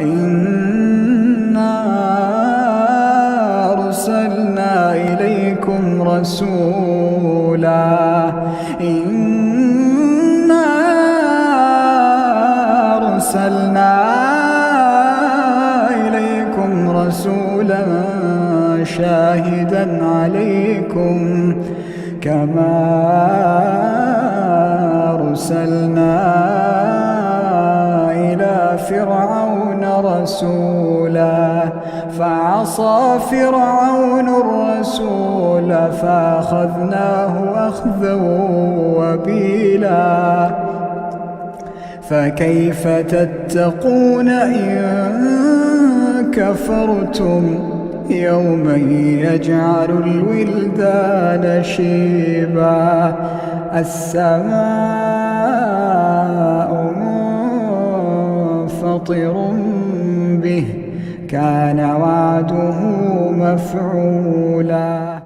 إنا أرسلنا إليكم رسولا شاهدا عليكم كما أرسلنا إلى فرعون رسولا فعصى فرعون الرسول فأخذناه أخذا وبيلا فكيف تتقون إن كفرتم يوما يجعل الولدان شيبا السماء منفطر به كان وعده مفعولا.